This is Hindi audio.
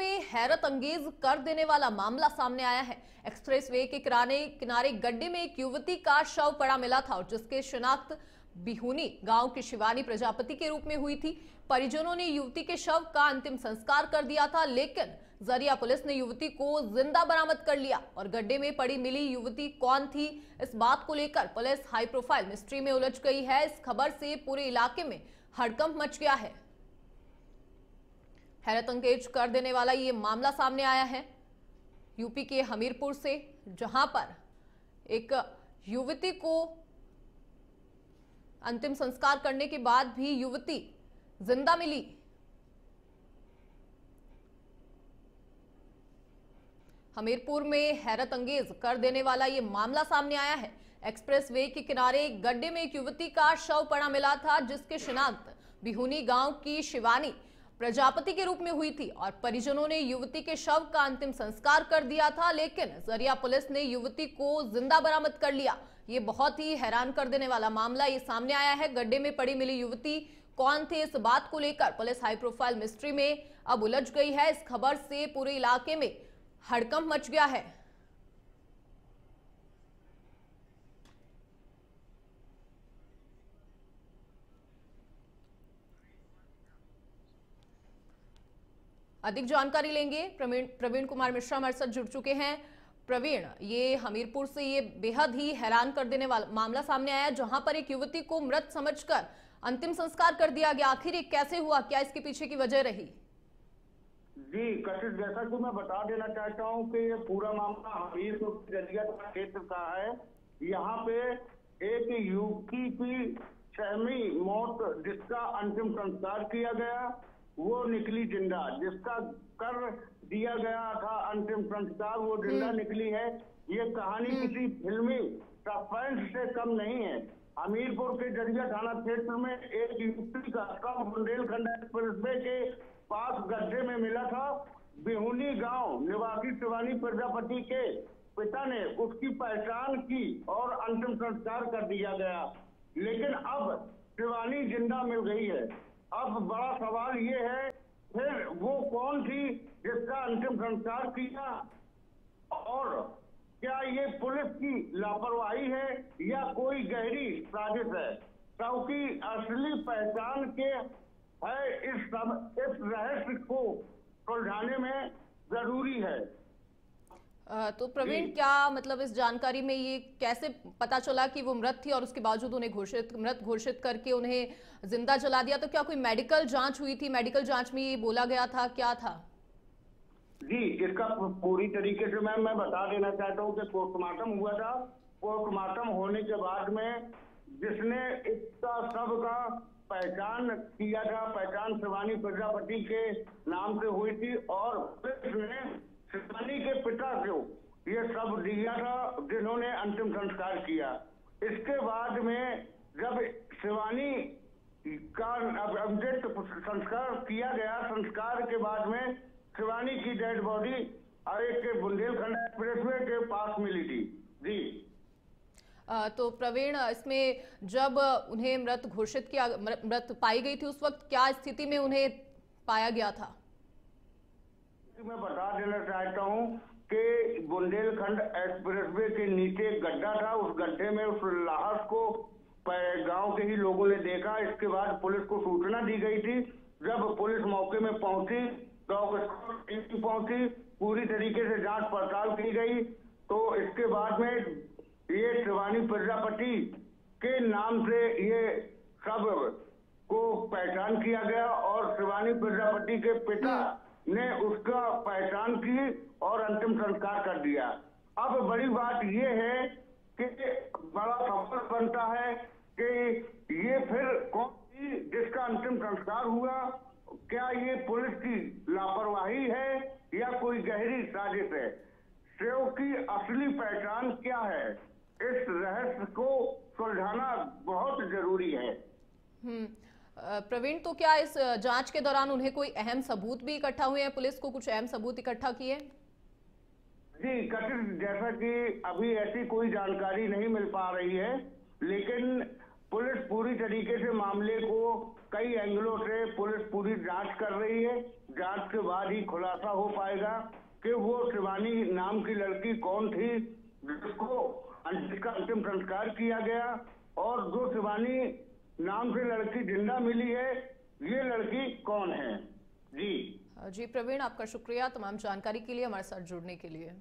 में हैरत अंगेज कर देने वाला मामला सामने आया है। एक्सप्रेसवे के किनारे गड्ढे में एक युवती का शव पड़ा मिला था और जिसके शिनाख्त बिहुनी गांव की शिवानी प्रजापति के रूप में हुई थी। परिजनों ने युवती के शव का अंतिम संस्कार कर दिया था, लेकिन जरिया पुलिस ने युवती को जिंदा बरामद कर लिया। और गड्ढे में पड़ी मिली युवती कौन थी, इस बात को लेकर पुलिस हाई प्रोफाइल मिस्ट्री में उलझ गई है। इस खबर से पूरे इलाके में हड़कंप मच गया है। हैरत अंगेज कर देने वाला ये मामला सामने आया है यूपी के हमीरपुर से, जहां पर एक युवती को अंतिम संस्कार करने के बाद भी युवती जिंदा मिली। हमीरपुर में हैरत अंगेज कर देने वाला ये मामला सामने आया है। एक्सप्रेसवे के किनारे गड्ढे में एक युवती का शव पड़ा मिला था, जिसके शिनाख्त बिहुनी गांव की शिवानी प्रजापति के रूप में हुई थी और परिजनों ने युवती के शव का अंतिम संस्कार कर दिया था, लेकिन जरिया पुलिस ने युवती को जिंदा बरामद कर लिया। ये बहुत ही हैरान कर देने वाला मामला ये सामने आया है। गड्ढे में पड़ी मिली युवती कौन थी, इस बात को लेकर पुलिस हाई प्रोफाइल मिस्ट्री में अब उलझ गई है। इस खबर से पूरे इलाके में हड़कंप मच गया है। अधिक जानकारी लेंगे, प्रवीण कुमार मिश्रा हमारे साथ जुड़ चुके हैं। प्रवीण, ये हमीरपुर से ये बेहद ही हैरान कर देने वाला मामला सामने आया, जहां पर एक युवती को मृत समझकर अंतिम संस्कार कर दिया गया। आखिर ये कैसे हुआ, क्या इसके पीछे की वजह रही? जी कशिश, जैसा कि मैं बता देना चाहता हूं कि ये पूरा मामला हमीरपुर जरिया क्षेत्र का है। यहाँ पे एक युवती की सहमी मौत, जिसका अंतिम संस्कार किया गया, वो निकली जिंदा। जिसका कर दिया गया था अंतिम संस्कार, वो जिंदा निकली है। ये कहानी किसी फिल्मी सस्पेंस से कम नहीं है। हमीरपुर के जरिया थाना क्षेत्र में एक युवती का शव बुंदेलखंड एक्सप्रेसवे के पास गड्ढे में मिला था। बिहुनी गांव निवासी शिवानी प्रजापति के पिता ने उसकी पहचान की और अंतिम संस्कार कर दिया गया, लेकिन अब शिवानी जिंदा मिल गई है। अब बड़ा सवाल ये है, फिर वो कौन थी जिसका अंतिम संस्कार किया, और क्या ये पुलिस की लापरवाही है या कोई गहरी साजिश है? क्योंकि असली पहचान के है इस रहस्य को सुलझाने में जरूरी है। तो प्रवीण, क्या मतलब इस जानकारी में ये कैसे पता चला कि वो मृत थी और उसके बावजूद उन्हें मृत घोषित करके उन्हें जिंदा जला दिया? तो क्या कोई मेडिकल जांच हुई थी? मेडिकल जांच में ये बोला गया था, क्या था? जी, इसका पूरी तरीके से मैं बता देना चाहता हूँ कि पोस्टमार्टम हुआ था। पोस्टमार्टम होने के बाद में जिसने इसका शव का पहचान किया था, पहचान शिवानी प्रजापति के नाम से हुई थी, और पुलिस ने शिवानी के पिता को ये सब दिया था, जिन्होंने अंतिम संस्कार किया। इसके बाद में जब शिवानी का अंतिम संस्कार किया गया, संस्कार के बाद में शिवानी की डेड बॉडी एक के बुंदेलखंड एक्सप्रेसवे के पास मिली थी। जी तो प्रवीण, इसमें जब उन्हें मृत घोषित किया, मृत पाई गई थी, उस वक्त क्या स्थिति में उन्हें पाया गया था? मैं बता देना चाहता हूँ कि बुंदेलखंड एक्सप्रेसवे के नीचे एक गड्ढा था। उस गड्ढे में उस लाश को गांव के ही लोगों ने देखा। इसके बाद पुलिस को सूचना दी गई थी। जब पुलिस मौके में पहुंची, पूरी तरीके से जांच पड़ताल की गई, तो इसके बाद में ये शिवानी प्रजापति के नाम से ये सब को पहचान किया गया और शिवानी प्रजापति के पिता ने उसका पहचान की और अंतिम संस्कार कर दिया। अब बड़ी बात ये है कि बड़ा सवाल बनता है कि ये फिर कौन थी जिसका अंतिम संस्कार हुआ? क्या ये पुलिस की लापरवाही है या कोई गहरी साजिश है? शव की असली पहचान क्या है, इस रहस्य को सुलझाना बहुत जरूरी है। प्रवीण, तो क्या इस जांच के दौरान उन्हें कोई अहम सबूत भी इकट्ठा हुए हैं? पुलिस को कुछ अहम सबूत इकट्ठा किए? जी कथित, जैसा कि अभी ऐसी कोई जानकारी नहीं मिल पा रही है, लेकिन पुलिस पूरी तरीके से मामले को कई एंगलों से पुलिस पूरी जांच कर रही है। जांच के बाद ही खुलासा हो पाएगा कि वो शिवानी नाम की लड़की कौन थी जिसका अंतिम संस्कार किया गया, और जो शिवानी नाम से लड़की जिंदा मिली है ये लड़की कौन है। जी प्रवीण, आपका शुक्रिया तमाम जानकारी के लिए, हमारे साथ जुड़ने के लिए।